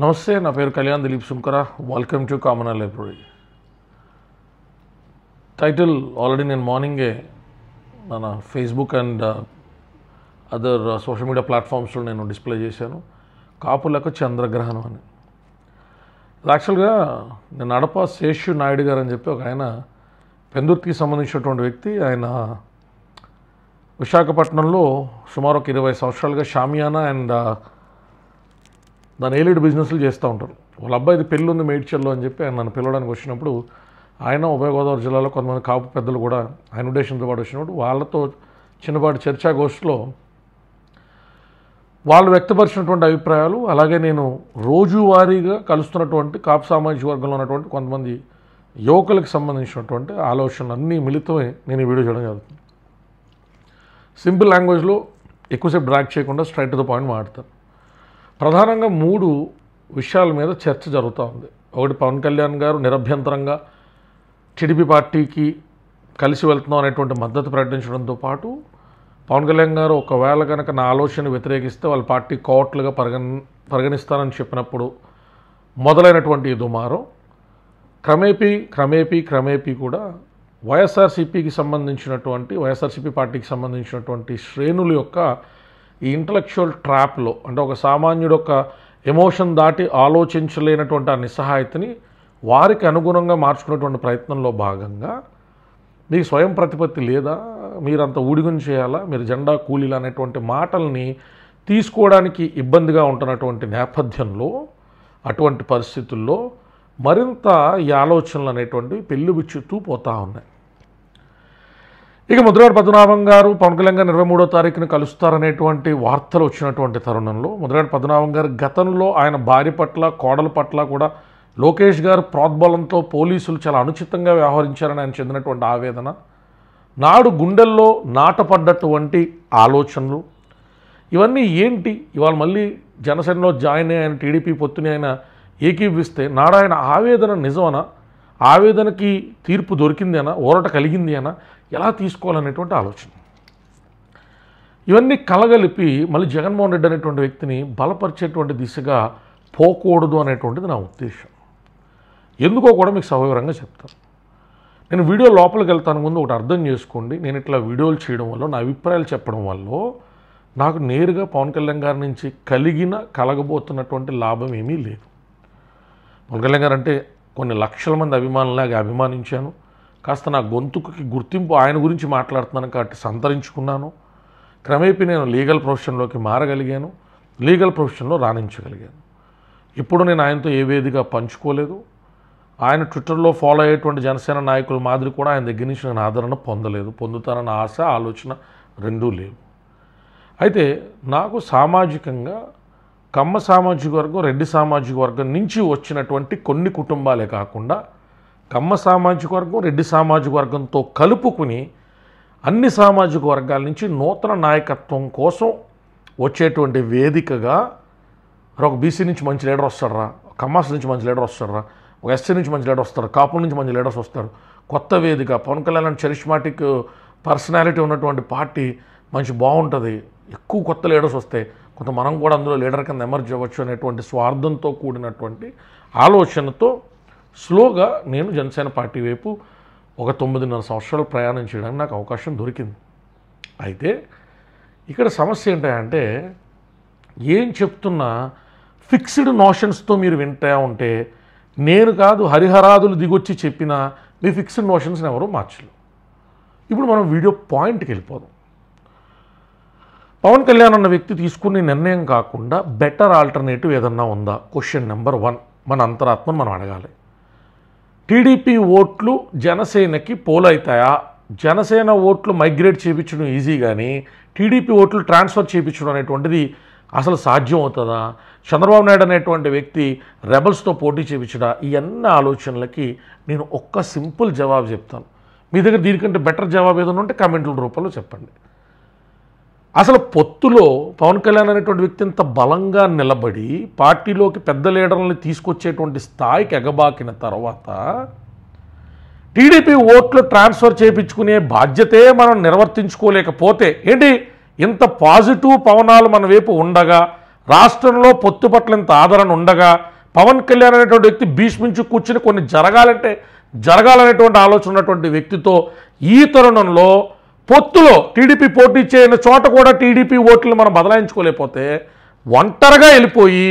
నమస్తే, నా పేరు Kalyan Dilip Sunkara. Welcome to common library. Title already నేను మార్నింగే మన Facebook and other social media ప్లాట్ఫామ్స్లో నేను డిస్ప్లే చేశాను. కాపులకు చంద్రగ్రహణం అని. యాక్చువల్గా నేను నడప శేషు నాయుడు గారు అని చెప్పి ఒక ఆయన పెందుర్తికి సంబంధించినటువంటి వ్యక్తి. ఆయన విశాఖపట్నంలో సుమారు ఒక 20 సంవత్సరాలుగా షామియానా అండ్ దాని ఏలిడ్ బిజినెస్లు చేస్తూ ఉంటారు. వాళ్ళ అబ్బాయిది పెళ్ళి ఉంది మేడ్చల్లో అని చెప్పి ఆయన నన్ను పిలవడానికి వచ్చినప్పుడు, ఆయన ఉభయ గోదావరి జిల్లాలో కొంతమంది కాపు పెద్దలు కూడా ఆయన ఉద్దేశంతో పాటు వచ్చినప్పుడు వాళ్ళతో చిన్నపాటి చర్చాగోష్ఠిలో వాళ్ళు వ్యక్తపరిచినటువంటి అభిప్రాయాలు, అలాగే నేను రోజువారీగా కలుస్తున్నటువంటి కాపు సామాజిక వర్గంలో ఉన్నటువంటి కొంతమంది యువకులకు సంబంధించినటువంటి ఆలోచనలు అన్నీ మిళితమై నేను ఈ వీడియో చేయడం జరుగుతుంది. సింపుల్ లాంగ్వేజ్లో ఎక్కువసేపు డ్రాగ్ చేయకుండా స్ట్రైట్ టు ద పాయింట్ మాట్లాడతాను. ప్రధానంగా 3 విషయాల మీద చర్చ జరుగుతూ ఉంది. ఒకటి, పవన్ కళ్యాణ్ గారు నిరభ్యంతరంగా టీడీపీ పార్టీకి కలిసి వెళ్తున్నాం అనేటువంటి మద్దతు ప్రకటించడంతో పాటు, పవన్ కళ్యాణ్ గారు ఒకవేళ కనుక నా ఆలోచన వ్యతిరేకిస్తే వాళ్ళ పార్టీ కోర్టులుగా పరిగణిస్తానని చెప్పినప్పుడు మొదలైనటువంటి ఈ దుమారం క్రమేపీ కూడా వైఎస్ఆర్సీపీ పార్టీకి సంబంధించినటువంటి శ్రేణుల యొక్క ఈ ఇంటలెక్చువల్ ట్రాప్లో, అంటే ఒక సామాన్యుడు ఒక ఎమోషన్ దాటి ఆలోచించలేనటువంటి ఆ నిస్సహాయతని వారికి అనుగుణంగా మార్చుకునేటువంటి ప్రయత్నంలో భాగంగా, మీకు స్వయం ప్రతిపత్తి లేదా, మీరంత ఊడిగం చేయాలా, మీరు జెండా కూలీలు అనేటువంటి మాటల్ని తీసుకోవడానికి ఇబ్బందిగా ఉంటున్నటువంటి నేపథ్యంలో, అటువంటి పరిస్థితుల్లో మరింత ఈ ఆలోచనలు అనేటువంటివి పెళ్ళిబిచ్చుతూ పోతూ ఉన్నాయి. ఇక ముద్రగడ పద్మనాభం గారు పవన్ కళ్యాణ్ గారు 23వ తారీఖున కలుస్తారనేటువంటి వార్తలు వచ్చినటువంటి తరుణంలో, ముద్రగడ పద్మనాభం గారు గతంలో ఆయన భార్య పట్ల కోడల పట్ల కూడా లోకేష్ గారు ప్రోద్బలంతో పోలీసులు చాలా అనుచితంగా వ్యవహరించారని ఆయన చెందినటువంటి ఆవేదన, నాడు గుండెల్లో నాటపడ్డటువంటి ఆలోచనలు, ఇవన్నీ ఏంటి ఇవాళ మళ్ళీ జనసేనలో జాయిన్ అయ్యి ఆయన టీడీపీ పొత్తుని ఆయన ఏకీభవిస్తే నాడు ఆయన ఆవేదన నిజమనా, ఆవేదనకి తీర్పు దొరికింది అనా, ఊరట కలిగింది అనా, ఎలా తీసుకోవాలనేటువంటి ఆలోచన, ఇవన్నీ కలగలిపి మళ్ళీ జగన్మోహన్ రెడ్డి అనేటువంటి వ్యక్తిని బలపరిచేటువంటి దిశగా పోకూడదు అనేటువంటిది నా ఉద్దేశం. ఎందుకో కూడా మీకు సవివరంగా చెప్తాను. నేను వీడియో లోపలికి వెళ్తాను ముందు ఒకటి అర్థం చేసుకోండి. నేను ఇట్లా వీడియోలు చేయడం వల్ల, నా అభిప్రాయాలు చెప్పడం వల్ల నాకు నేరుగా పవన్ కళ్యాణ్ గారి నుంచి కలగబోతున్నటువంటి లాభం ఏమీ లేదు. పవన్ కళ్యాణ్ గారు అంటే కొన్ని లక్షల మంది అభిమానులాగా అభిమానించాను. కాస్త నా గొంతుకి గుర్తింపు ఆయన గురించి మాట్లాడుతున్నాను కాబట్టి సంతరించుకున్నాను. క్రమేపీ నేను లీగల్ ప్రొఫెషన్లోకి మారగలిగాను, లీగల్ ప్రొఫెషన్లో రాణించగలిగాను. ఇప్పుడు నేను ఆయనతో ఏ వేదిక పంచుకోలేదు. ఆయన ట్విట్టర్లో ఫాలో అయ్యేటువంటి జనసేన నాయకుల మాదిరి కూడా ఆయన దగ్గర నుంచి నేను ఆదరణ పొందలేదు. పొందుతానన్న ఆశ, ఆలోచన రెండూ లేవు. అయితే నాకు సామాజికంగా కమ్మ సామాజిక వర్గం, రెడ్డి సామాజిక వర్గం నుంచి వచ్చినటువంటి కొన్ని కుటుంబాలే కాకుండా, కమ్మ సామాజిక వర్గం, రెడ్డి సామాజిక వర్గంతో కలుపుకుని అన్ని సామాజిక వర్గాల నుంచి నూతన నాయకత్వం కోసం వచ్చేటువంటి వేదికగా, ఒక బీసీ నుంచి మంచి లీడర్ వస్తారా, కమ్మాస్ నుంచి మంచి లీడర్ వస్తారా, ఒక ఎస్సీ నుంచి మంచి లీడర్ వస్తారు, కాపుల నుంచి మంచి లీడర్స్ వస్తారు, కొత్త వేదిక, పవన్ కళ్యాణ్ చరిష్మాటిక్ పర్సనాలిటీ ఉన్నటువంటి పార్టీ మంచి బాగుంటుంది, ఎక్కువ కొత్త లీడర్స్ వస్తే కొంత మనం కూడా అందులో లీడర్ కింద ఎమర్జ్ అవ్వచ్చు అనేటువంటి స్వార్థంతో కూడినటువంటి ఆలోచనతో స్లోగా నేను జనసేన పార్టీ వైపు ఒక 9.5 సంవత్సరాలు ప్రయాణం చేయడానికి నాకు అవకాశం దొరికింది. అయితే ఇక్కడ సమస్య ఏంటంటే, ఏం చెప్తున్నా ఫిక్స్డ్ నోషన్స్తో మీరు వింటా ఉంటే, నేను కాదు హరిహరాదులు దిగొచ్చి చెప్పినా మీ ఫిక్స్డ్ నోషన్స్ని ఎవరూ మార్చలేరు. ఇప్పుడు మనం వీడియో పాయింట్కి వెళ్ళిపోదాం. పవన్ కళ్యాణ్ అన్న వ్యక్తి తీసుకునే నిర్ణయం కాకుండా బెటర్ ఆల్టర్నేటివ్ ఏదన్నా ఉందా? క్వశ్చన్ నెంబర్ 1 మన అంతరాత్మను మనం అడగాలి. టీడీపీ ఓట్లు జనసేనకి పోలవుతాయా? జనసేన ఓట్లు మైగ్రేట్ చేయించడం ఈజీ, కానీ టీడీపీ ఓట్లు ట్రాన్స్ఫర్ చేయించడం అనేటువంటిది అసలు సాధ్యం అవుతుందా? చంద్రబాబు నాయుడు అనేటువంటి వ్యక్తి రెబల్స్తో పోటీ చేయించడా? ఈ అన్ని ఆలోచనలకి నేను ఒక్క సింపుల్ జవాబు చెప్తాను. మీ దగ్గర దీనికంటే బెటర్ జవాబు ఏదైనా ఉంటే కామెంట్ల రూపంలో చెప్పండి. అసలు పొత్తులో పవన్ కళ్యాణ్ అనేటువంటి వ్యక్తి ఇంత బలంగా నిలబడి పార్టీలోకి పెద్ద లీడర్లని తీసుకొచ్చేటువంటి స్థాయికి ఎగబాకిన తర్వాత, టీడీపీ ఓట్లు ట్రాన్స్ఫర్ చేయించుకునే బాధ్యతే మనం నిర్వర్తించుకోలేకపోతే ఏంటి, ఇంత పాజిటివ్ పవనాలు మన వైపు ఉండగా రాష్ట్రంలో పొత్తు పట్ల ఇంత ఆదరణ ఉండగా పవన్ కళ్యాణ్ అనేటువంటి వ్యక్తి భీష్మించి కూర్చుని కొన్ని జరగాలనేటువంటి ఆలోచన ఉన్నటువంటి వ్యక్తితో ఈ తరుణంలో పొత్తులో టీడీపీ పోటీ చేయని చోట కూడా టీడీపీ ఓట్లు మనం బదలాయించుకోలేకపోతే ఒంటరిగా వెళ్ళిపోయి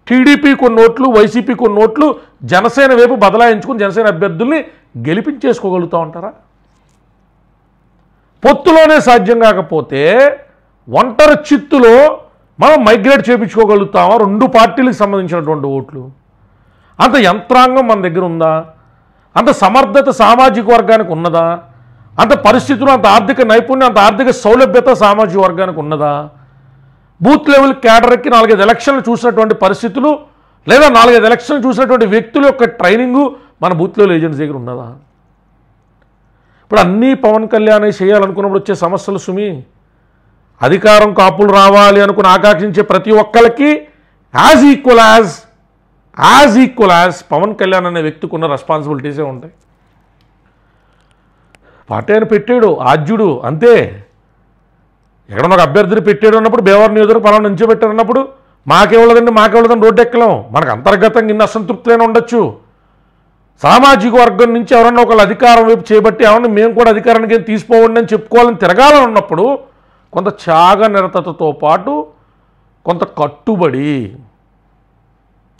టీడీపీ కొన్ని ఓట్లు వైసీపీ కొన్ని ఓట్లు జనసేన వైపు బదలాయించుకుని జనసేన అభ్యర్థుల్ని గెలిపించేసుకోగలుగుతూ ఉంటారా? పొత్తులోనే సాధ్యం కాకపోతే ఒంటరి చిత్తులో మనం మైగ్రేట్ చేయించుకోగలుగుతామా? రెండు పార్టీలకు సంబంధించినటువంటి ఓట్లు. అంత యంత్రాంగం మన దగ్గర ఉందా? అంత సమర్థత సామాజిక వర్గానికి ఉన్నదా? అంత పరిస్థితులు, అంత ఆర్థిక నైపుణ్యం, అంత ఆర్థిక సౌలభ్యత సామాజిక వర్గానికి ఉన్నదా? బూత్ లెవెల్ క్యాడర్కి 4-5 ఎలక్షన్లు చూసినటువంటి పరిస్థితులు లేదా 4-5 ఎలక్షన్లు చూసినటువంటి వ్యక్తుల యొక్క ట్రైనింగు మన బూత్ లెవెల్ ఏజెంట్స్ దగ్గర ఉన్నదా? ఇప్పుడు అన్నీ పవన్ కళ్యాణ్ చేయాలనుకున్నప్పుడు వచ్చే సమస్యలు సుమి, అధికారం కాపులు రావాలి అనుకుని ఆకాంక్షించే ప్రతి ఒక్కరికి as equal as Pawan Kalyan అనే వ్యక్తికి ఉన్న రెస్పాన్సిబిలిటీసే ఉంటాయి. పార్టీ ఆయన పెట్టాడు, ఆద్యుడు, అంతే. ఎక్కడన్నా ఒక అభ్యర్థిని పెట్టాడు అన్నప్పుడు బేవర్ నియోజకవర్గం పలానా నుంచో పెట్టారన్నప్పుడు మాకేవలదండి రోడ్డు ఎక్కలేం. మనకు అంతర్గతంగా ఇన్ని అసంతృప్తులైనా ఉండొచ్చు. సామాజిక వర్గం నుంచి ఎవరన్నా ఒకళ్ళు అధికారం వైపు చేపట్టి ఎవరన్నా మేము కూడా అధికారానికి తీసుకోవండి అని చెప్పుకోవాలని తిరగాలని ఉన్నప్పుడు కొంత త్యాగ నిరతతో పాటు కొంత కట్టుబడి,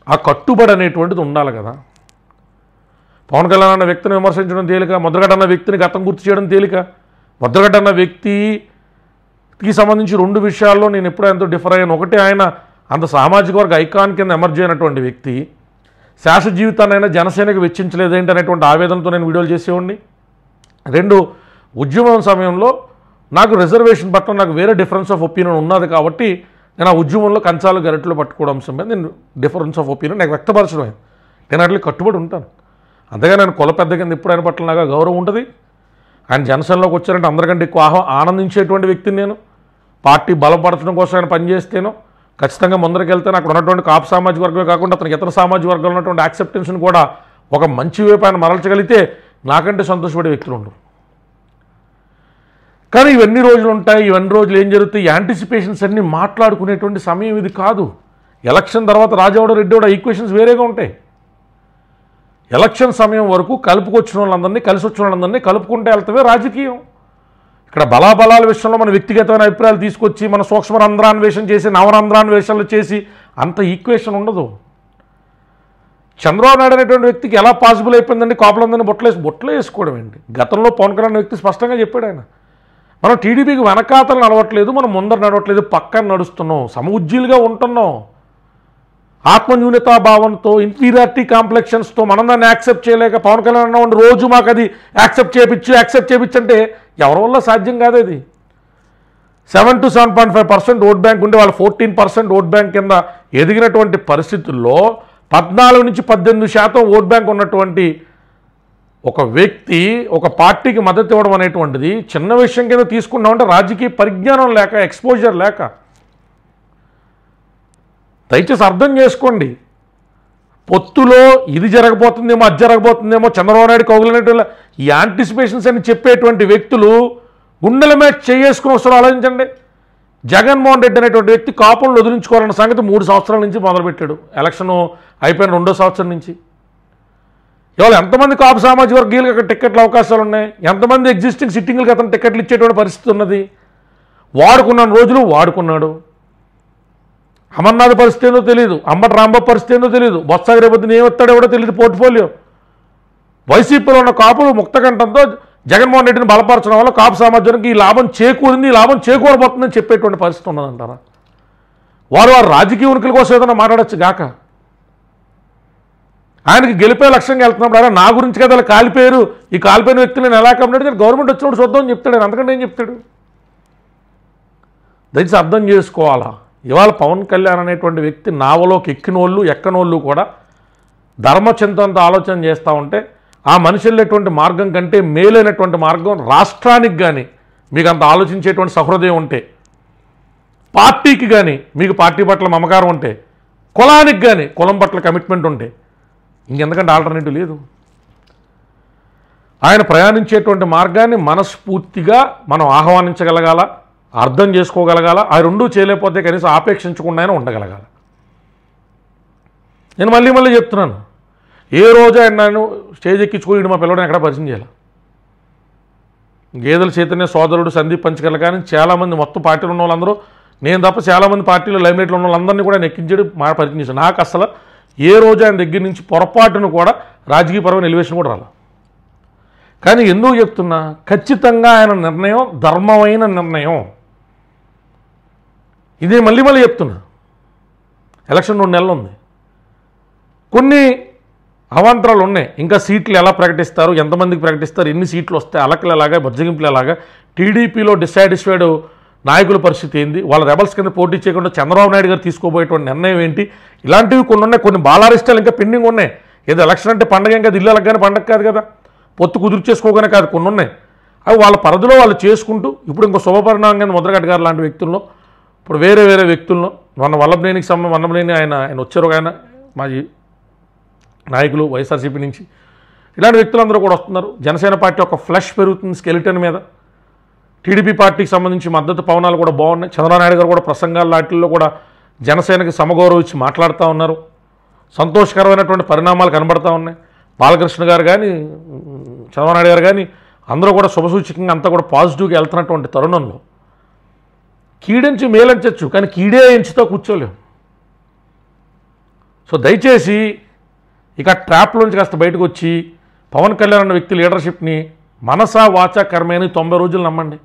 ఆ కట్టుబడి అనేటువంటిది ఉండాలి కదా. పవన్ కళ్యాణ్ అన్న వ్యక్తిని విమర్శించడం తేలిక, ముద్రగడ్డ అన్న వ్యక్తిని గతం గుర్తు చేయడం తేలిక. ముద్రగడ్డ అన్న వ్యక్తికి సంబంధించి 2 విషయాల్లో నేను ఎప్పుడూ ఎంతో డిఫర్ అయ్యాను. ఒకటి, ఆయన అంత సామాజిక వర్గ ఐకాన్ కింద ఎమర్జ్ అయినటువంటి వ్యక్తి శాశ్వత జీవితాన్ని అయినా జనసేనకు వెచ్చించలేదేంటి అనేటువంటి ఆవేదనతో నేను వీడియోలు చేసేవాడిని. 2, ఉద్యమం సమయంలో నాకు రిజర్వేషన్ పట్ల నాకు వేరే డిఫరెన్స్ ఆఫ్ ఒపీనియన్ ఉన్నది కాబట్టి నేను ఆ ఉద్యమంలో కంచాలు గరిటలు పట్టుకోవడం అంశం మీద నేను డిఫరెన్స్ ఆఫ్ ఒపీనియన్ నాకు వ్యక్తపరచడం. నేను అట్లా కట్టుబడి ఉంటాను. అంతగా నేను కుల పెద్ద కింద ఎప్పుడు ఆయన పట్ల నాకు గౌరవం ఉంటుంది. ఆయన జనసేనలోకి వచ్చారంటే అందరికంటే ఎక్కువ ఆనందించేటువంటి వ్యక్తిని నేను. పార్టీ బలపరచడం కోసం ఆయన పనిచేస్తేనో ఖచ్చితంగా ముందరికి వెళ్తాను. అక్కడ ఉన్నటువంటి కాపు సామాజిక వర్గమే కాకుండా అతనికి ఇతర సామాజిక వర్గాలు ఉన్నటువంటి యాక్సెప్టెన్స్ని కూడా ఒక మంచి వైపు ఆయన మరల్చగలిగితే నాకంటే సంతోషపడే వ్యక్తులు ఉండరు. కానీ ఇవన్నీ రోజులు ఉంటాయి, ఇవన్నీ రోజులు ఏం జరుగుతాయి, యాంటిసిపేషన్స్ అన్నీ మాట్లాడుకునేటువంటి సమయం ఇది కాదు. ఎలక్షన్ తర్వాత రాజావాడ రెడ్డివాడ ఈక్వేషన్స్ వేరేగా ఉంటాయి. ఎలక్షన్ సమయం వరకు కలుపుకొచ్చిన వాళ్ళందరినీ, కలిసి వచ్చిన వాళ్ళందరినీ కలుపుకుంటే వెళ్తావే రాజకీయం. ఇక్కడ బలాబలాల విషయంలో మన వ్యక్తిగతమైన అభిప్రాయాలు తీసుకొచ్చి మన సూక్ష్మ రంధ్రాన్వేషణ చేసి నవరంధ్రాన్వేషణలు చేసి అంత ఈక్వేషన్ ఉండదు. చంద్రబాబు నాయుడు అనేటువంటి వ్యక్తికి ఎలా పాసిబుల్ అయిపోయిందండి కాపులందరినీ బొట్టలు వేసుకోవడం ఏంటి? గతంలో పవన్ కళ్యాణ్ వ్యక్తి స్పష్టంగా చెప్పాడు ఆయన, మనం టీడీపీకి వెనకాతలు నడవట్లేదు, మనం ముందర నడవట్లేదు, పక్కన నడుస్తున్నాం, సమఉజ్జీలుగా ఉంటున్నాం. ఆత్మన్యూనతా భావంతో, ఇన్ఫీరియారిటీ కాంప్లెక్షన్స్తో మనం దాన్ని యాక్సెప్ట్ చేయలేక పవన్ కళ్యాణ్ అన్న రోజు మాకు అది యాక్సెప్ట్ చేయించు అంటే ఎవరి వల్ల సాధ్యం కాదు. అది 7 to 7.5% ఓట్ బ్యాంక్ ఉంటే వాళ్ళు 14% ఓట్ బ్యాంక్ కింద ఎదిగినటువంటి పరిస్థితుల్లో 14 నుంచి 18% ఓట్ బ్యాంక్ ఉన్నటువంటి ఒక వ్యక్తి ఒక పార్టీకి మద్దతు ఇవ్వడం అనేటువంటిది చిన్న విషయం కింద తీసుకున్నామంటే రాజకీయ పరిజ్ఞానం లేక, ఎక్స్పోజర్ లేక. దయచేసి అర్థం చేసుకోండి. పొత్తులో ఇది జరగబోతుందేమో, అది జరగబోతుందేమో, చంద్రబాబు నాయుడు కౌగులనేటువంటి ఈ యాంటిసిపేషన్స్ అని చెప్పేటువంటి వ్యక్తులు గుండెల మీద చేసుకుని వస్తారు. ఆలోచించండి. జగన్మోహన్ రెడ్డి అనేటువంటి వ్యక్తి కాపులను వదిలించుకోవాలన్న సంగతి 3 సంవత్సరాల నుంచి మొదలుపెట్టాడు. ఎలక్షన్ అయిపోయిన 2వ సంవత్సరం నుంచి ఇవాళ ఎంతమంది కాపు సామాజిక వర్గీయులకు అక్కడ టికెట్ల అవకాశాలు ఉన్నాయి, ఎంతమంది ఎగ్జిస్టింగ్ సిట్టింగ్లకు అతను టికెట్లు ఇచ్చేటువంటి పరిస్థితి ఉన్నది. వాడుకున్న రోజులు వాడుకున్నాడు. అమర్నాథ్ పరిస్థితి ఏందో తెలియదు, అంబటి రాంబాబు పరిస్థితి ఏందో తెలియదు, బొత్స రేపొద్దున ఏమొస్తాడో ఎవడో తెలియదు పోర్ట్ఫోలియో. వైసీపీలో ఉన్న కాపులు ముక్తకంఠంతో జగన్మోహన్ రెడ్డిని బలపరచడం వల్ల కాపు సమాజానికి ఈ లాభం చేకూరింది, ఈ లాభం చేకూరబోతుందని చెప్పేటువంటి పరిస్థితి ఉన్నదంటారా? వారు రాజకీయ ఉనికిల కోసం ఏదైనా మాట్లాడచ్చు గాక. ఆయనకి గెలిపే లక్ష్యంగా వెళ్తున్నప్పుడు ఆయన నా గురించి కదా కాలిపోయారు, ఈ కాలిపోయిన వ్యక్తులు నేను ఎలా కమ్మినాడు, గవర్నమెంట్ వచ్చినప్పుడు చూద్దామని చెప్తాడు. ఆయన అంతకంటే ఏం చెప్తాడు? దయచేసి అర్థం చేసుకోవాలా. ఇవాళ పవన్ కళ్యాణ్ అనేటువంటి వ్యక్తి నావలోకి ఎక్కినోళ్ళు ఎక్కనోళ్ళు కూడా ధర్మచింతంతో ఆలోచన చేస్తూ ఉంటే ఆ మనిషి వెళ్ళేటువంటి మార్గం కంటే మేలైనటువంటి మార్గం రాష్ట్రానికి కానీ మీకు అంత ఆలోచించేటువంటి సహృదయం ఉంటే, పార్టీకి కానీ మీకు పార్టీ పట్ల మమకారం ఉంటే, కులానికి కానీ కులం పట్ల కమిట్మెంట్ ఉంటే ఇంకెందుకంటే ఆల్టర్నేటివ్ లేదు. ఆయన ప్రయాణించేటువంటి మార్గాన్ని మనస్ఫూర్తిగా మనం ఆహ్వానించగలగాల, అర్థం చేసుకోగలగాల. ఆ రెండూ చేయలేకపోతే కనీసం ఆపేక్షించకుండా ఉండగలగాల. నేను మళ్ళీ మళ్ళీ చెప్తున్నాను, ఏ రోజు ఆయన నన్ను స్టేజ్ ఎక్కించుకుని మా పిల్లడిని ఎక్కడ పరిచయం చేయాలి. గేదెల చైతన్య సోదరుడు సందీప్ పంచకర్ల కానీ చాలామంది మొత్తం పార్టీలో ఉన్న వాళ్ళందరూ, నేను తప్ప చాలామంది పార్టీలో లైమ్లైట్లో ఉన్న వాళ్ళందరినీ కూడా నేను ఎక్కించాడు, మా పరిచయం చేశాను. నాకు అసలు ఏ రోజు ఆయన దగ్గర నుంచి పొరపాటును కూడా రాజకీయపరమైన ఎలివేషన్ కూడా రాలి. కానీ ఎందుకు చెప్తున్నా, ఖచ్చితంగా ఆయన నిర్ణయం ధర్మమైన నిర్ణయం. ఇదే మళ్ళీ మళ్ళీ చెప్తున్నా. ఎలక్షన్ 2 నెలలు ఉంది, కొన్ని అవాంతరాలు ఉన్నాయి. ఇంకా సీట్లు ఎలా ప్రకటిస్తారు, ఎంతమందికి ప్రకటిస్తారు, ఎన్ని సీట్లు వస్తాయి, అలకలు ఎలాగా, బొజ్జగింపులు ఎలాగా, టీడీపీలో డిసైడిస్ఫైడ్ నాయకుల పరిస్థితి ఏంది, వాళ్ళ రెబల్స్ కింద పోటీ చేయకుండా చంద్రబాబు నాయుడు గారు తీసుకోబోయేటువంటి నిర్ణయం ఏంటి, ఇలాంటివి కొన్ని ఉన్నాయి. కొన్ని బాలారిష్టాలు ఇంకా పెండింగ్ ఉన్నాయి. ఏదో ఎలక్షన్ అంటే పండగ ఇంకా ఇల్లు ఎలగగానే పండగ కాదు కదా, పొత్తు కుదురు చేసుకోగానే కాదు, కొన్ని ఉన్నాయి. అవి వాళ్ళ పరిధిలో వాళ్ళు చేసుకుంటూ, ఇప్పుడు ఇంకో శుభపరిణామం ముద్రగడ్డ గారు లాంటి వ్యక్తుల్లో, ఇప్పుడు వేరే వేరే వ్యక్తుల్లో, వల్లభనేని ఆయన వచ్చారు, ఆయన మాజీ నాయకులు వైఎస్ఆర్సీపీ నుంచి, ఇలాంటి వ్యక్తులందరూ కూడా వస్తున్నారు. జనసేన పార్టీ ఒక ఫ్లష్ పెరుగుతుంది స్కెలిటన్ మీద. టీడీపీ పార్టీకి సంబంధించి మద్దతు పవనాలు కూడా బాగున్నాయి. చంద్రబాబు నాయుడు గారు కూడా ప్రసంగాల వాటిల్లో కూడా జనసేనకి సమగౌరవం ఇచ్చి మాట్లాడుతూ ఉన్నారు. సంతోషకరమైనటువంటి పరిణామాలు కనబడతా ఉన్నాయి. బాలకృష్ణ గారు కానీ, చంద్రబాబు నాయుడు గారు కానీ అందరూ కూడా శుభసూచకంగా అంతా కూడా పాజిటివ్గా వెళ్తున్నటువంటి తరుణంలో కీడెంచి మేలంచచ్చు, కానీ కీడే ఎంచుతో కూర్చోలేము. సో దయచేసి ఇక ట్రాప్లోంచి కాస్త బయటకు వచ్చి పవన్ కళ్యాణ్ అన్న వ్యక్తి లీడర్షిప్ని మనసా వాచా కర్మేని 90 రోజులు నమ్మండి.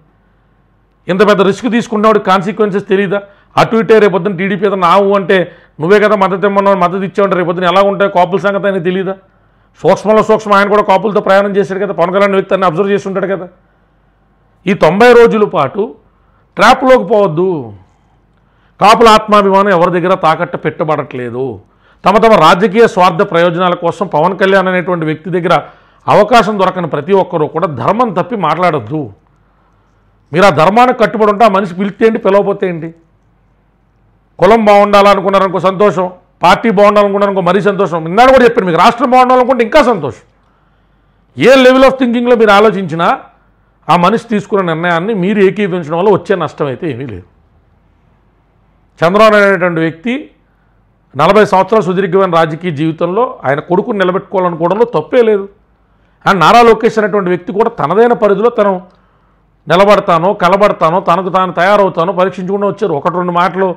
ఇంత పెద్ద రిస్క్ తీసుకున్నవాడికి కాన్సిక్వెన్సెస్ తెలియదా? అటు ఇటే రేపొద్దున టీడీపీ ఏదో నావు అంటే నువ్వే కదా మద్దతు ఇమ్మన్నావు, మద్దతు ఇచ్చావంటే రేపొద్దున ఎలా ఉంటాయి కాపుల సంగతి అని తెలియదా? సూక్ష్మంలో సూక్ష్మ ఆయన కూడా కాపులతో ప్రయాణం చేశాడు కదా, పవన్ కళ్యాణ్ వ్యక్తి అన్ని అబ్జర్వ్ చేసి ఉంటాడు కదా. ఈ 90 రోజుల పాటు ట్రాప్లోకి పోవద్దు. కాపుల ఆత్మాభిమానం ఎవరి దగ్గర తాకట్టు పెట్టబడట్లేదు. తమ తమ రాజకీయ స్వార్థ ప్రయోజనాల కోసం పవన్ కళ్యాణ్ అనేటువంటి వ్యక్తి దగ్గర అవకాశం దొరకని ప్రతి ఒక్కరూ కూడా ధర్మం తప్పి మాట్లాడొద్దు. మీరు ఆ ధర్మానికి కట్టుబడి ఉంటే ఆ మనిషి పిలిస్తే ఏంటి, పిలవపోతే ఏంటి? కులం బాగుండాలనుకున్నారనుకో సంతోషం, పార్టీ బాగుండాలనుకున్నారనుకో మరీ సంతోషం. ఇందాక కూడా చెప్పాను, మీకు రాష్ట్రం బాగుండాలనుకుంటే ఇంకా సంతోషం. ఏ లెవెల్ ఆఫ్ థింకింగ్లో మీరు ఆలోచించినా ఆ మనిషి తీసుకున్న నిర్ణయాన్ని మీరు ఏకీభవించడం వల్ల వచ్చే నష్టం అయితే ఏమీ లేదు. చంద్రబాబు అనేటువంటి వ్యక్తి 40 సంవత్సరాల సుదీర్ఘమైన రాజకీయ జీవితంలో ఆయన కొడుకుని నిలబెట్టుకోవాలనుకోవడంలో తప్పే లేదు. అండ్ నారా లోకేష్ అనేటువంటి వ్యక్తి కూడా తనదైన పరిధిలో తను నిలబడతానో కలబడతానో తనకు తాను తయారవుతానో పరీక్షించుకుంటూ వచ్చారు. 1-2 మాటలు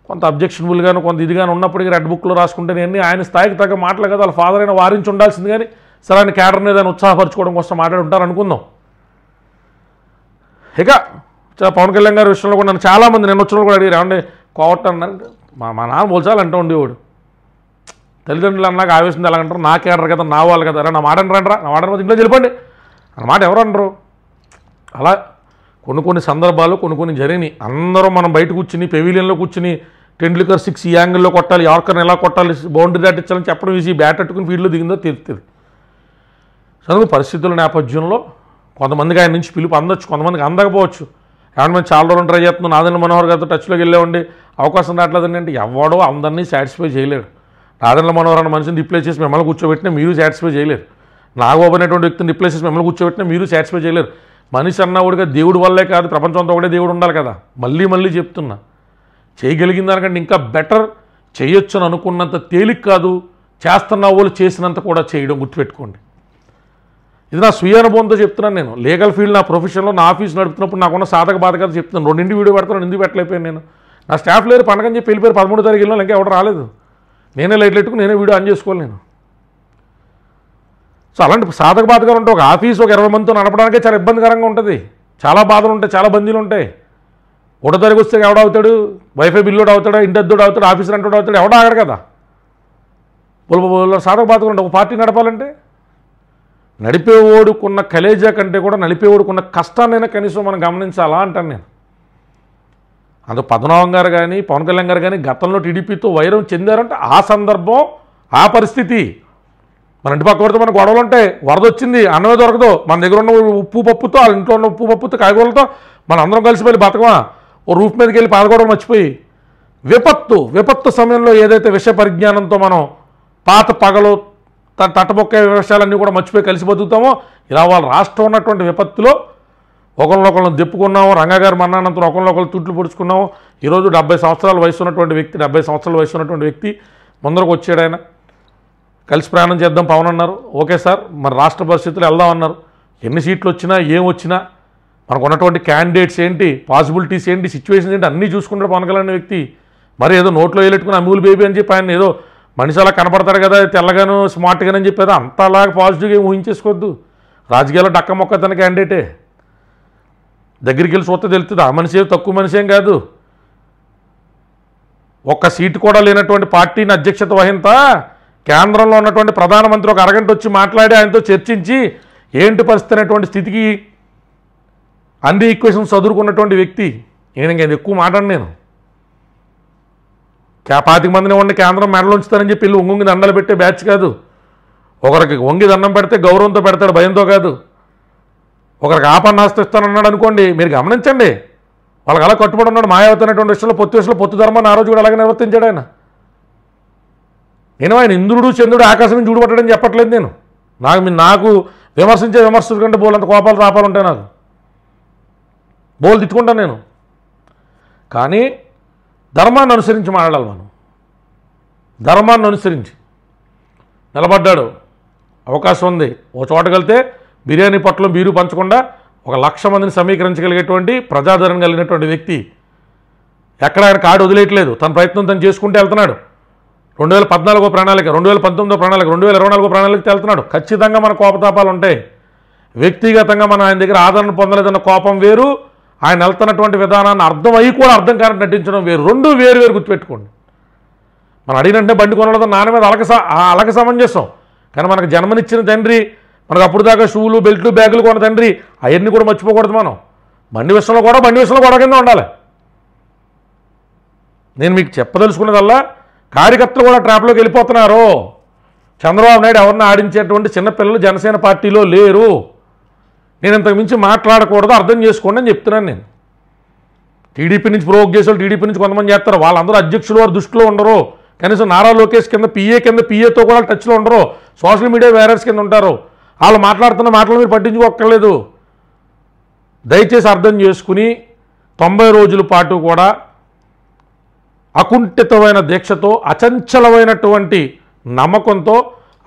కొంత అబ్జెక్షనబుల్గాను కొంత ఇదిగాను ఉన్నప్పటికీ రెడ్ బుక్లో రాసుకుంటే అన్నీ ఆయన స్థాయికి తగ్గ మాటలు కదా, వాళ్ళ ఫాదర్ అయినా వారించి ఉండాల్సింది. కానీ సరే ఆయన క్యాడర్ని ఏదైనా ఉత్సాహపరచుకోవడం కోసం మాట్లాడుంటారు అనుకుందాం. ఇక పవన్ కళ్యాణ్ గారి విషయంలో కూడా నన్ను చాలామంది నేను వచ్చిన కూడా అడిగారు, ఏమంటే కోవట్ అన్నారు. మా నాన్న పోల్చాలి అంటూ ఉండేవాడు. తల్లిదండ్రులు అన్నాక ఆవేశం ఎలా అంటారు, నా క్యాడర్ కదా, నా వాళ్ళు కదా, నా మాట రండిరా, నా మాట ఇంట్లో వెళ్ళిపోండి అన్నమాట ఎవరు అనరు. అలా కొన్ని సందర్భాలు కొన్ని జరిగినాయి. అందరూ మనం బయట కూర్చుని పెవిలియన్లో కూర్చుని టెండూల్కర్ 6 ఈ యాంగిల్లో కొట్టాలి, యార్కర్ని ఎలా కొట్టాలి, బౌండరీ దాటించాలని చెప్పడం ఈజీ, బ్యాట్ అట్టుకుని ఫీల్డ్లో దిగిందో తెలుస్తుంది. చదువు పరిస్థితుల నేపథ్యంలో కొంతమందికి ఆయన నుంచి పిలుపు అందొచ్చు, కొంతమందికి అందకపోవచ్చు. ఏమన్నా మేము చాలా రోజులు ట్రై చేస్తున్నాం, నాదెండ్ల మనోహర్ గారితో టచ్లోకి వెళ్ళేవండి, అవకాశం రావట్లేదండి అంటే ఎవడో అందరినీ సాటిస్ఫై చేయలేడు. నాదెండ్ల మనోహర్ అన్న మనిషిని రిప్లేస్ చేసి మిమ్మల్ని కూర్చోబెట్టినా మీరు సాటిస్ఫై చేయలేరు. నాగబాబు అనేటువంటి వ్యక్తిని రిప్లేస్ చేసి మిమ్మల్ని కూర్చోబెట్టినా మీరు సాటిస్ఫై చేయలేరు. మనిషి అన్నవాడిగా దేవుడి వల్లే కాదు, ప్రపంచంతో ఒకటే దేవుడు ఉండాలి కదా. మళ్ళీ చెప్తున్నా, చేయగలిగిన దానికంటే ఇంకా బెటర్ చేయొచ్చు అని అనుకున్నంత తేలిక కాదు, చేస్తున్న వాళ్ళు చేసినంత కూడా చేయడం గుర్తుపెట్టుకోండి. ఇది నా స్వీయ అనుభవంతో చెప్తున్నాను. నేను లీగల్ ఫీల్డ్ నా ప్రొఫెషన్లో నా ఆఫీస్ నడుపుతున్నప్పుడు నాకున్న సాధక బాధకత చెప్తున్నాను. 2 వీడియో పెడతాను, ఎందుకు పెట్టలేకపోయాను నేను. నా స్టాఫ్ లేరు, పండగని చెప్పి వెళ్ళిపోయారు. 13వ తారీఖు వెళ్ళినా ఇంకా ఎవరు రాలేదు. నేనే లైట్లు పెట్టుకుని నేనే వీడియో ఆన్ చేసుకోవాలి నేను. సో అలాంటి సాధక బాధకాలు ఉంటే ఒక ఆఫీస్ ఒక 20 మందితో నడపడానికే చాలా ఇబ్బందికరంగా ఉంటుంది. చాలా బాధలు ఉంటాయి, చాలా బందీలు ఉంటాయి. 1వ తారీఖు వస్తే ఎవడవుతాడు, వైఫై బిల్లుడు అవుతాడా, ఇంటి అద్దోడు అవుతాడు, ఆఫీసర్ అంటోడు అవుతాడు, ఎవడో ఆగడు కదా. సాధక బాధకాలు ఉంటాయి. ఒక పార్టీ నడపాలంటే నడిపేవాడుకున్న కలేజా కంటే కూడా నడిపేవాడుకున్న కష్టాన్నైనా కనీసం మనం గమనించాలా అంటాను నేను. అందుకు పద్మనాభం గారు కానీ పవన్ కళ్యాణ్ గారు కానీ గతంలో టీడీపీతో వైరం చెందారంటే ఆ సందర్భం ఆ పరిస్థితి. మన ఇంటి పక్క పడితే మన గొడవలు ఉంటాయి, వరద వచ్చింది, అన్నమే దొరకదు, మన దగ్గర ఉన్న ఉప్పు పప్పుతో వాళ్ళ ఇంట్లో ఉన్న ఉప్పు పప్పుతో కాయగూరలతో మన అందరం కలిసి వెళ్ళి బతకమా, ఓ రూఫ్ మీదకి వెళ్ళి పాదగొడవలు మర్చిపోయి విపత్తు సమయంలో ఏదైతే విషయ పరిజ్ఞానంతో మనం పాత పగలు తట్టబొక్క విషయాలన్నీ కూడా మర్చిపోయి కలిసి బతుకుతామో, ఇలా వాళ్ళ రాష్ట్రం ఉన్నటువంటి విపత్తులో ఒకరినొకరిని దెప్పుకున్నాము, రంగగారు మన్నానంతరం ఒకరినొకరు తుట్లు పొడుచుకున్నాము. ఈరోజు 70 సంవత్సరాల వయసు ఉన్నటువంటి వ్యక్తి, 70 సంవత్సరాల వయసు ఉన్నటువంటి వ్యక్తి ముందరకు వచ్చాడు. ఆయన కలిసి ప్రయాణం చేద్దాం పవన్ అన్నారు. ఓకే సార్, మరి రాష్ట్ర పరిస్థితులు వెళ్దాం అన్నారు. ఎన్ని సీట్లు వచ్చినా ఏం వచ్చినా మనకు ఉన్నటువంటి క్యాండిడేట్స్ ఏంటి, పాసిబిలిటీస్ ఏంటి, సిచ్యువేషన్స్ ఏంటి అన్నీ చూసుకుంటాడు పవన్ కళ్యాణ్ వ్యక్తి. మరి ఏదో నోట్లో వేలెట్టుకుని అమూల్ బేబీ అని చెప్పి ఆయన ఏదో మనిషి అలా కనపడతాడు కదా తెల్లగాను స్మార్ట్గానని చెప్పేది అంత అలాగా పాజిటివ్గా ఏం ఊహించేసుకోవద్దు. రాజకీయాల్లో డక్క మొక్క తన క్యాండిడేటే. దగ్గరికి వెళ్ళి చూస్తే తెలుస్తుంది ఆ మనిషి తక్కువ మనిషి ఏం కాదు. ఒక్క సీటు కూడా లేనటువంటి పార్టీని అధ్యక్షత వహింతా కేంద్రంలో ఉన్నటువంటి ప్రధానమంత్రి ఒక అరగంట వచ్చి మాట్లాడి ఆయనతో చర్చించి ఏంటి పరిస్థితి అనేటువంటి స్థితికి అన్ని ఈక్వేషన్స్ చదువుకున్నటువంటి వ్యక్తి. నేను ఇంకా ఎక్కువ మాట్లాడను. నేను 25 మందిని వండి కేంద్రం మెడలు ఉంచుతారని చెప్పి వెళ్ళి ఒంగి దండలు పెట్టే బ్యాచ్ కాదు. ఒకరికి వంగి దండం పెడితే గౌరవంతో పెడతాడు, భయంతో కాదు. ఒకరికి ఆపన్నాస్తి ఇస్తానన్నాడు అనుకోండి, మీరు గమనించండి, వాళ్ళకి అలా కట్టుబడి ఉన్నాడు. మాయావతి అనేటువంటి విషయంలో పొత్తు ధర్మాన్ని ఆ రోజు కూడా అలాగే నిర్వర్తించాడు ఆయన. నేను ఆయన ఇంద్రుడు చంద్రుడు ఆకాశం చూడబట్టడని చెప్పట్లేదు. నేను నాకు విమర్శించే విమర్శలు కంటే బోలంత కోపాలు రాపాలు ఉంటాయి. నాకు బోలు తిట్టుకుంటాను నేను. కానీ ధర్మాన్ని అనుసరించి మాట్లాడాలి. మనం ధర్మాన్ని అనుసరించి నిలబడ్డాడు. అవకాశం ఉంది. ఓ చోటకి వెళ్తే బిర్యానీ పొట్టలో బీరు పంచకుండా 1,00,000 మందిని సమీకరించగలిగేటువంటి ప్రజాదరణ కలిగినటువంటి వ్యక్తి. ఎక్కడ ఆయన కాడు వదిలేయట్లేదు. తన ప్రయత్నం తను చేసుకుంటూ వెళ్తున్నాడు. 2014 ప్రణాళిక, 2019 ప్రణాళిక, 2024 ప్రణాళిక వెళ్తున్నాడు. ఖచ్చితంగా మన కోపతాపాలు ఉంటాయి. వ్యక్తిగతంగా మనం ఆయన దగ్గర ఆదరణ పొందలేదన్న కోపం వేరు, ఆయన వెళ్తున్నటువంటి విధానాన్ని అర్థం అయ్యి కూడా అర్థం కాని నటించడం వేరు. రెండు వేరు గుర్తుపెట్టుకోండి. మనం అడిగినంటే బండి కొనడం నాన్న మీద అలక సమంజసం. కానీ మనకు జన్మనిచ్చిన తండ్రి, మనకు అప్పుడు దాకా షూలు బెల్ట్లు బ్యాగులు కొన్న తండ్రి, అవన్నీ కూడా మర్చిపోకూడదు. మనం బండి విషయంలో కూడా కింద ఉండాలి. నేను మీకు చెప్పదలుచుకున్నదల్లా కార్యకర్తలు కూడా ట్రాప్లోకి వెళ్ళిపోతున్నారు. చంద్రబాబు నాయుడు ఎవరిని ఆడించేటువంటి చిన్నపిల్లలు జనసేన పార్టీలో లేరు. నేను ఇంతకు మించి మాట్లాడకూడదు, అర్థం చేసుకోండి అని చెప్తున్నాను. నేను టీడీపీ నుంచి ప్రోవోక్ చేసేవాళ్ళు టీడీపీ నుంచి కొంతమంది చేస్తారు. వాళ్ళందరూ అధ్యక్షులు వారు దృష్టిలో ఉండరు. కనీసం నారా లోకేష్ కింద పిఏతో కూడా టచ్లో ఉండరు. సోషల్ మీడియా వేరర్స్ కింద ఉంటారు. వాళ్ళు మాట్లాడుతున్న మాటలు మీరు పట్టించుకోక్కర్లేదు. దయచేసి అర్థం చేసుకుని 90 రోజుల పాటు కూడా అకుంఠితమైన దీక్షతో, అచంచలమైనటువంటి నమ్మకంతో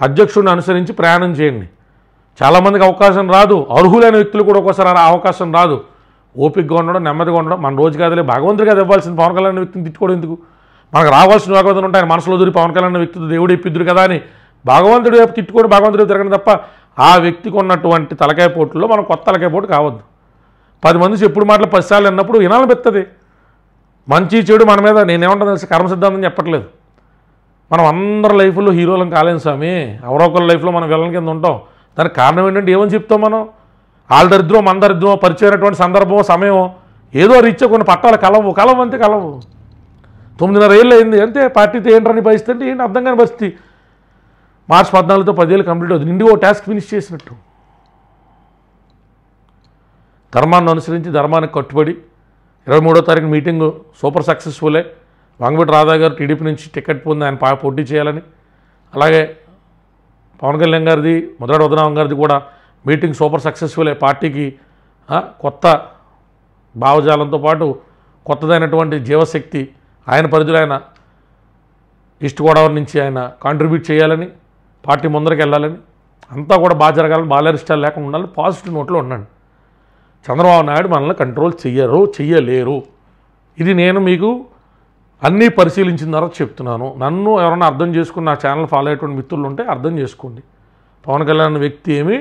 అధ్యక్షుడిని అనుసరించి ప్రయాణం చేయండి. చాలామందికి అవకాశం రాదు. అర్హులైన వ్యక్తులు కూడా ఒక్కోసారి అవకాశం రాదు. ఓపికగా ఉండడం, నెమ్మదిగా ఉండడం. మన రోజు కాదులే, భగవంతుడికి అది ఇవ్వాల్సింది. పవన్ కళ్యాణ్ వ్యక్తిని తిట్టుకోవడం ఎందుకు? మనకు రావాల్సిన వాగ్వాదం ఉంటాయి. మనసులో దూరి పవన్ కళ్యాణ్ వ్యక్తితో దేవుడు ఇప్పిద్దురు కదా అని భగవంతుడి వైపు తిట్టుకొని భగవంతుడి తిరగడం తప్ప ఆ వ్యక్తికి ఉన్నటువంటి తలకాయ పోటుల్లో మనం కొత్త తలకాయ పోటు కావద్దు. 10 మంది ఎప్పుడు మాటలు 10 సార్లు అన్నప్పుడు వినాలని పెద్దది. మంచి చెడు మన మీద నేనేమంటా తెలిసి కర్మ సిద్ధాంతం చెప్పట్లేదు. మనం అందరి లైఫ్లో హీరోలం కాలేం స్వామి. ఎవరో ఒకరి లైఫ్లో మనం విలన్ కింద ఉంటాం. దానికి కారణం ఏంటంటే ఏమని చెప్తాం మనం? వాళ్ళ దరిద్రం మన దరిద్రం, పరిచయమైనటువంటి సందర్భం సమయం ఏదో రీత్యా కొన్ని పట్టాలు కలవు అంతే. 9.5 ఏళ్ళు అయింది అంతే. పార్టీతో ఏంటని పరిస్థితి అంటే ఏంటి అర్థం కాని పరిస్థితి. మార్చి 14తో 10 ఏళ్ళు కంప్లీట్ అవుతుంది. నిండి ఓ టాస్క్ ఫినిష్ చేసినట్టు. ధర్మాన్ని అనుసరించి ధర్మానికి కట్టుబడి 23వ తారీఖు మీటింగు సూపర్ సక్సెస్ఫుల్లే. వంగవీటి రాధా గారు టీడీపీ నుంచి టికెట్ పొంది ఆయన పోటీ చేయాలని, అలాగే పవన్ కళ్యాణ్ గారిది, ముద్రగడ వదనాం గారిది కూడా మీటింగ్ సూపర్ సక్సెస్ఫుల్లే. పార్టీకి కొత్త భావజాలంతో పాటు కొత్తదైనటువంటి జీవశక్తి ఆయన పరిధిలో ఆయన ఈస్ట్ గోదావరి నుంచి ఆయన కాంట్రిబ్యూట్ చేయాలని, పార్టీ ముందరికి వెళ్ళాలని, అంతా కూడా బాగా జరగాలని, బాలరిష్టాలు లేకుండా ఉండాలని పాజిటివ్ నోట్లో ఉండండి. చంద్రబాబు నాయుడు మనల్ని కంట్రోల్ చెయ్యలేరు. ఇది నేను మీకు అన్నీ పరిశీలించిన తర్వాత చెప్తున్నాను. నన్ను ఎవరైనా అర్థం చేసుకుని నా ఛానల్ ఫాలో అయ్యేటువంటి మిత్రులు ఉంటే అర్థం చేసుకోండి. పవన్ కళ్యాణ్ వ్యక్తి ఏమీ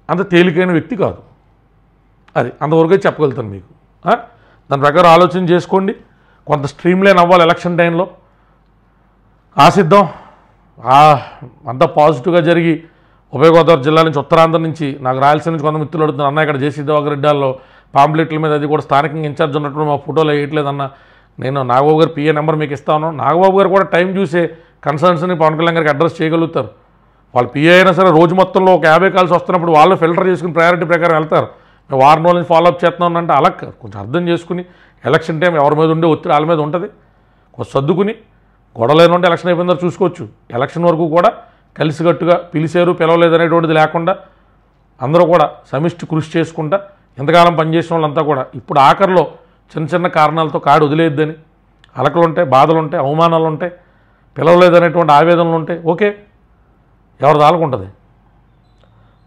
అంత తేలికైన వ్యక్తి కాదు. అది అంతవరకే చెప్పగలుగుతాను మీకు. దాని ప్రకారం ఆలోచన చేసుకోండి. కొంత స్ట్రీమ్ లైన్ అవ్వాలి ఎలక్షన్ టైంలో. ఆశిద్దాం అంతా పాజిటివ్గా జరిగి ఉభయ గోదావరి జిల్లా నుంచి, ఉత్తరాంధ్ర నుంచి, నాకు రాయలసీమ నుంచి కొంత మిత్రులు అడుగుతున్నారు, అన్న ఇక్కడ జేసీ దివాకర్ రెడ్డిలో పాంప్లెట్ల మీద అది కూడా స్థానికంగా ఇన్ఛార్జ్ ఉన్నప్పుడు మా ఫోటోలు వేయట్లేదన్న. నేను నాగబాబు గారు పిఏ నెంబర్ మీకు ఇస్తాను. నాగబాబు గారు కూడా టైం చూసే కన్సర్న్స్ని పవన్ కళ్యాణ్ గారికి అడ్రస్ చేయగలుగుతారు. వాళ్ళు పిఏ అయినా సరే రోజు మొత్తంలో ఒక 50 కాల్స్ వస్తున్నప్పుడు వాళ్ళు ఫిల్టర్ చేసుకుని ప్రయారిటీ ప్రకారం వెళ్తారు. మేము వారం రోజుల నుంచి ఫాలోఅప్ చేస్తున్నాం అంటే అలా కొంచెం అర్థం చేసుకుని ఎలక్షన్ టైం ఎవరి మీద ఉండే ఒత్తిడి వాళ్ళ మీద ఉంటుంది. కొంచెం సర్దుకుని గొడవలేని ఉంటే ఎలక్షన్ అయిపోయిందో చూసుకోవచ్చు. ఎలక్షన్ వరకు కూడా కలిసికట్టుగా పిలిచారు పిలవలేదు అనేటువంటిది లేకుండా అందరూ కూడా సమిష్టి కృషి చేసుకుంటా ఎంతకాలం పనిచేసిన వాళ్ళంతా కూడా ఇప్పుడు ఆఖరిలో చిన్న చిన్న కారణాలతో కాడు వదిలేద్దని అలకలు ఉంటాయి, బాధలు ఉంటాయి, అవమానాలు ఉంటాయి, పిలవలేదనేటువంటి ఆవేదనలు ఉంటాయి. ఓకే, ఎవరి దాలుకుంటుంది.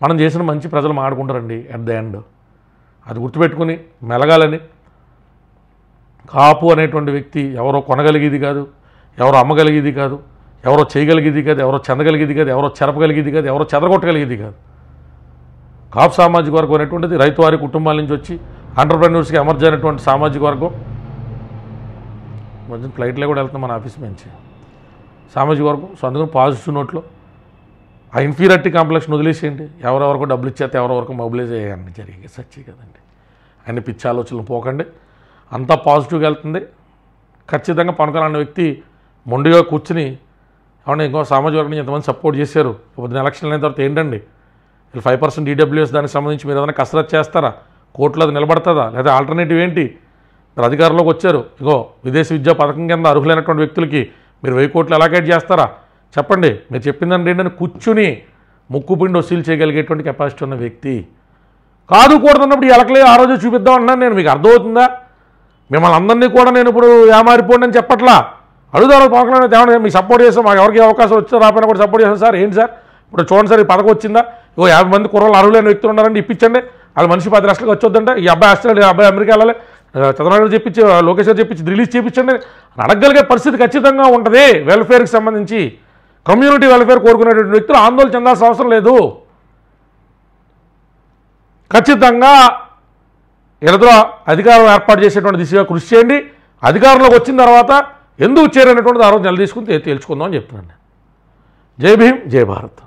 మనం చేసిన మంచి ప్రజలు మాడుకుంటారండి అట్ ద ఎండ్. అది గుర్తుపెట్టుకుని మెలగాలని. కాపు అనేటువంటి వ్యక్తి ఎవరో కొనగలిగేది కాదు, ఎవరో అమ్మగలిగేది కాదు, ఎవరో చేయగలిగేది కాదు, ఎవరో చెందగలిగేది కాదు, ఎవరో చెరపగలిగేది కాదు, ఎవరో చెదరగొట్టగలిగేది కాదు. కాపు సామాజిక వర్గం అనేటువంటిది రైతువారి కుటుంబాల నుంచి వచ్చి ఎంటర్‌ప్రెన్యూర్స్‌కి ఎమర్జ్ అయినటువంటి సామాజిక వర్గం. మధ్య ఫ్లైట్లో కూడా వెళ్తున్నాం మన ఆఫీస్ నుంచి. సామాజిక వర్గం. సో అందుకని పాజిటివ్ నోట్లో ఆ ఇన్ఫీరియారిటీ కాంప్లెక్స్ని వదిలేసేయండి. ఎవరెవరికో డబ్బులు ఇచ్చేస్తే ఎవరెవరికో మొబిలైజ్ అయ్యాయని జరిగే సచ్చి కదండి. అన్ని పిచ్చి ఆలోచనలు పోకండి. అంతా పాజిటివ్గా వెళ్తుంది. ఖచ్చితంగా పవన్ కళ్యాణ్ అనే వ్యక్తి మొండిగా కూర్చుని అవును ఇంకో సామాజిక వర్గం ఎంతమంది సపోర్ట్ చేశారు, పొద్దున ఎలక్షన్లు అయిన తర్వాత ఏంటండి వీళ్ళు 5% DWS దానికి సంబంధించి మీరు ఏదైనా కసరత్తు చేస్తారా, కోర్టులో అది నిలబడుతుందా, లేదా ఆల్టర్నేటివ్ ఏంటి? మీరు అధికారంలోకి వచ్చారు, ఇగో విదేశీ విద్యా పథకం కింద అర్హులైనటువంటి వ్యక్తులకి మీరు 1000 కోట్లు ఎలాగేట్ చేస్తారా చెప్పండి. మీరు చెప్పిందంటే ఏంటని కూర్చుని ముక్కుపిండి వసూలు చేయగలిగేటువంటి కెపాసిటీ ఉన్న వ్యక్తి కాదు. కూడదన్నప్పుడు ఎలకలే ఆ రోజు చూపిద్దాం అంటున్నాను నేను. మీకు అర్థమవుతుందా? మిమ్మల్ని అందరినీ కూడా నేను ఇప్పుడు ఏమారిపోండి అని చెప్పట్లా. అడుగుతారు పవన్ కళ్యాణ్ తేవండి మీకు సపోర్ట్ చేస్తాం, మాకు ఎవరికి అవకాశం వచ్చినా రాపోయినా కూడా సపోర్ట్ చేస్తాం సార్. ఏంటి సార్ ఇప్పుడు చూడండి సార్ ఈ పథకం వచ్చిందా, ఇగో 50 మంది కుర్రలు అర్హులైన వ్యక్తులు ఉన్నారండి ఇప్పించండి, వాళ్ళు మనిషి 10 లక్షలకు వచ్చొద్దంటే ఈ అబ్బాయి ఆస్ట్రేలియా ఈ అబ్బాయి అమెరికా వెళ్ళాలి, చంద్రబాబు గారు చెప్పించి లోకేష్ గారు చెప్పించి రిలీజ్ చేయించండి అని అడగగలిగే పరిస్థితి ఖచ్చితంగా ఉంటుంది. వెల్ఫేర్కి సంబంధించి కమ్యూనిటీ వెల్ఫేర్ కోరుకునేటువంటి వ్యక్తులు ఆందోళన చెందాల్సిన అవసరం లేదు. ఖచ్చితంగా ఎదురు అధికారం ఏర్పాటు చేసేటువంటి దిశగా కృషి చేయండి. అధికారంలోకి వచ్చిన తర్వాత ఎందుకు చేరనేటువంటిది ఆ రోజు నిలదీసుకుని తేల్చుకుందాం అని చెప్తున్నాను. జై భీమ్, జై భారత్.